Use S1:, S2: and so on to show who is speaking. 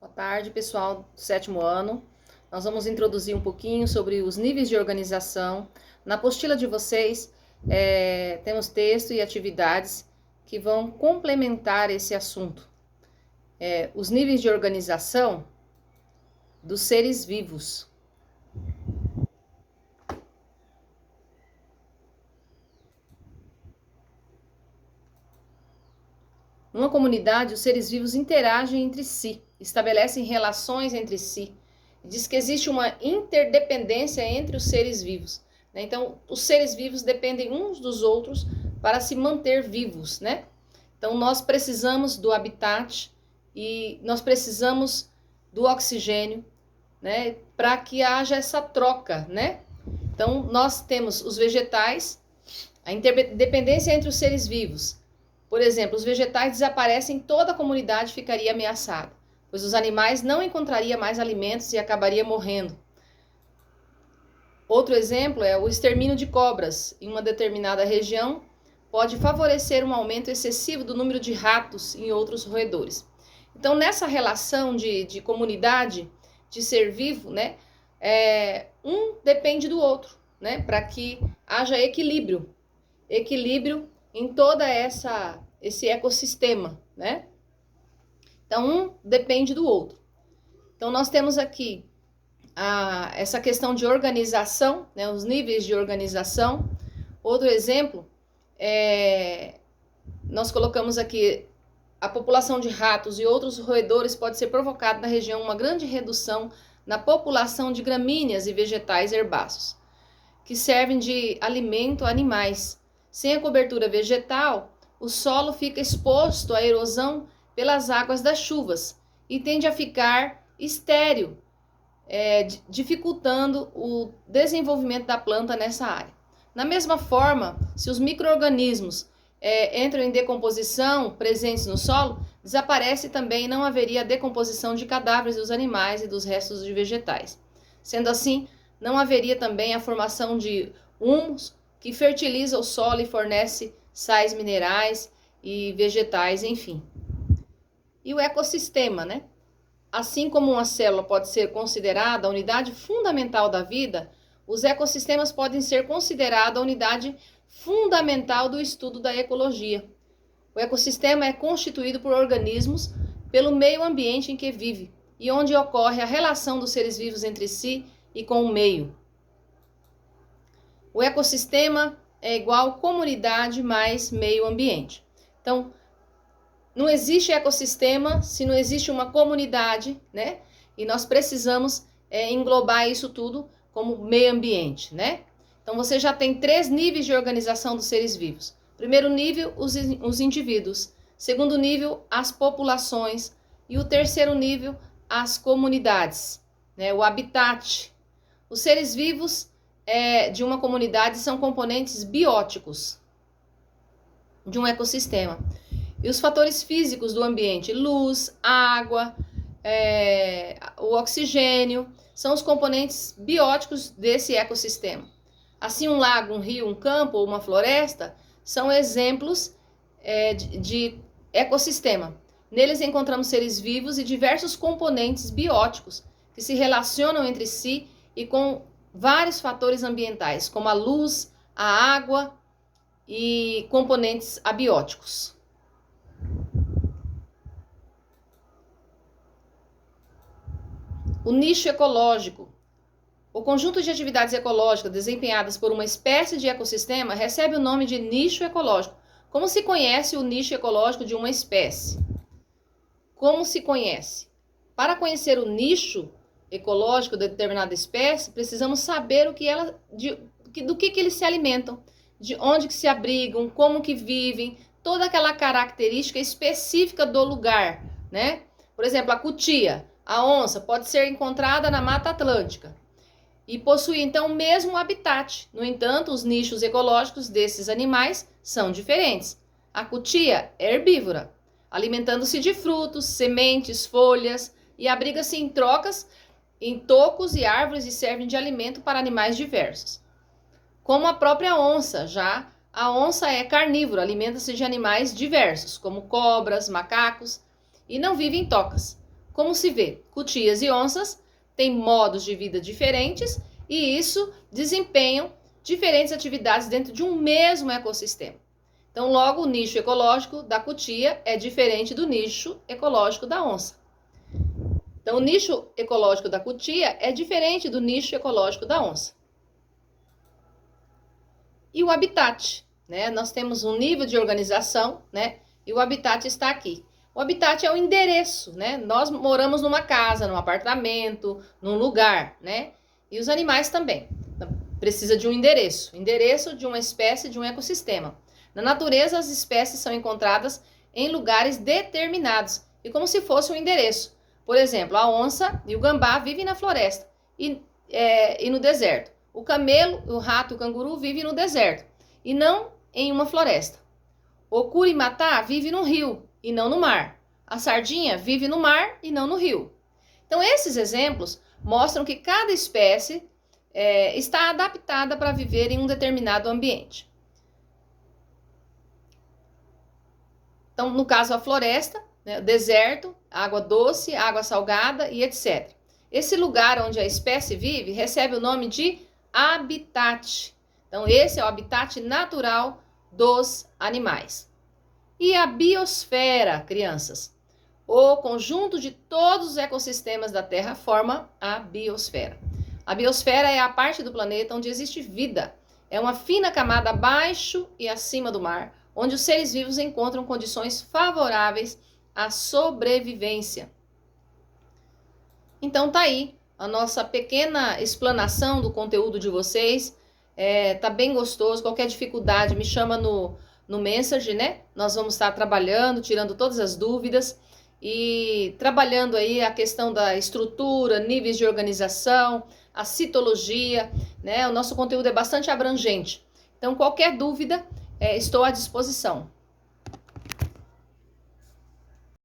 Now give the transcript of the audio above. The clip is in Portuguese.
S1: Boa tarde, pessoal do sétimo ano. Nós vamos introduzir um pouquinho sobre os níveis de organização. Na apostila de vocês, temos texto e atividades que vão complementar esse assunto. Os níveis de organização dos seres vivos. Numa comunidade, os seres vivos interagem entre si, estabelecem relações entre si. Diz que existe uma interdependência entre os seres vivos, né? Então, os seres vivos dependem uns dos outros para se manter vivos, né? Então, nós precisamos do habitat e nós precisamos do oxigênio, né? Para que haja essa troca, né? Então, nós temos os vegetais, a interdependência entre os seres vivos. Por exemplo, os vegetais desaparecem, toda a comunidade ficaria ameaçada, pois os animais não encontrariam mais alimentos e acabaria morrendo. Outro exemplo é o extermínio de cobras. Em uma determinada região, pode favorecer um aumento excessivo do número de ratos e outros roedores. Então, nessa relação de comunidade, de ser vivo, né, um depende do outro, né, para que haja equilíbrio em toda esse ecossistema, né? Então, um depende do outro. Então, nós temos aqui essa questão de organização, né? Os níveis de organização. Outro exemplo, nós colocamos aqui a população de ratos e outros roedores pode ser provocada na região uma grande redução na população de gramíneas e vegetais herbáceos, que servem de alimento a animais. Sem a cobertura vegetal, o solo fica exposto à erosão pelas águas das chuvas e tende a ficar estéril, dificultando o desenvolvimento da planta nessa área. Na mesma forma, se os micro-organismos entram em decomposição presentes no solo, desaparece também e não haveria decomposição de cadáveres dos animais e dos restos de vegetais. Sendo assim, não haveria também a formação de humus, que fertiliza o solo e fornece sais minerais e vegetais, enfim. E o ecossistema, né? Assim como uma célula pode ser considerada a unidade fundamental da vida, os ecossistemas podem ser considerados a unidade fundamental do estudo da ecologia. O ecossistema é constituído por organismos pelo meio ambiente em que vive e onde ocorre a relação dos seres vivos entre si e com o meio. O ecossistema é igual comunidade mais meio ambiente. Então, não existe ecossistema se não existe uma comunidade, né? E nós precisamos englobar isso tudo como meio ambiente, né? Então, você já tem 3 níveis de organização dos seres vivos. Primeiro nível, os indivíduos. Segundo nível, as populações. E o terceiro nível, as comunidades, né? O habitat. Os seres vivos de uma comunidade são componentes bióticos de um ecossistema. E os fatores físicos do ambiente, luz, água, o oxigênio, são os componentes bióticos desse ecossistema. Assim, um lago, um rio, um campo ou uma floresta são exemplos de ecossistema. Neles encontramos seres vivos e diversos componentes bióticos que se relacionam entre si e com vários fatores ambientais, como a luz, a água e componentes abióticos. O nicho ecológico. O conjunto de atividades ecológicas desempenhadas por uma espécie de ecossistema recebe o nome de nicho ecológico. Como se conhece o nicho ecológico de uma espécie? Como se conhece? Para conhecer o nicho ecológico de determinada espécie, precisamos saber do que eles se alimentam, de onde que se abrigam, como que vivem, toda aquela característica específica do lugar, né? Por exemplo, a cutia, a onça, pode ser encontrada na Mata Atlântica e possui então o mesmo habitat. No entanto, os nichos ecológicos desses animais são diferentes. A cutia é herbívora, alimentando-se de frutos, sementes, folhas e abriga-se em tocos e árvores e servem de alimento para animais diversos. Como a própria onça, já a onça é carnívora, alimenta-se de animais diversos, como cobras, macacos, e não vive em tocas. como se vê, cutias e onças têm modos de vida diferentes e isso desempenham diferentes atividades dentro de um mesmo ecossistema. Então, logo, o nicho ecológico da cutia é diferente do nicho ecológico da onça. Então, o nicho ecológico da cutia é diferente do nicho ecológico da onça. E o habitat, né? Nós temos um nível de organização, né? E o habitat está aqui. O habitat é o endereço, né? Nós moramos numa casa, num apartamento, num lugar, né? E os animais também. Precisa de um endereço de uma espécie, de um ecossistema. Na natureza, as espécies são encontradas em lugares determinados, e como se fosse um endereço. Por exemplo, a onça e o gambá vivem na floresta e no deserto. O camelo, o rato e o canguru vivem no deserto e não em uma floresta. O curimatá vive no rio e não no mar. A sardinha vive no mar e não no rio. Então, esses exemplos mostram que cada espécie está adaptada para viver em um determinado ambiente. Então, no caso, a floresta, né, o deserto, água doce, água salgada e etc. Esse lugar onde a espécie vive recebe o nome de habitat. Então, esse é o habitat natural dos animais. E a biosfera, crianças? O conjunto de todos os ecossistemas da Terra forma a biosfera. A biosfera é a parte do planeta onde existe vida. É uma fina camada abaixo e acima do mar, onde os seres vivos encontram condições favoráveis à sobrevivência. Então tá aí a nossa pequena explanação do conteúdo de vocês. Tá bem gostoso. Qualquer dificuldade me chama no Messenger, né? Nós vamos estar trabalhando, tirando todas as dúvidas e trabalhando aí a questão da estrutura, níveis de organização, a citologia, né? O nosso conteúdo é bastante abrangente. Então, qualquer dúvida, estou à disposição.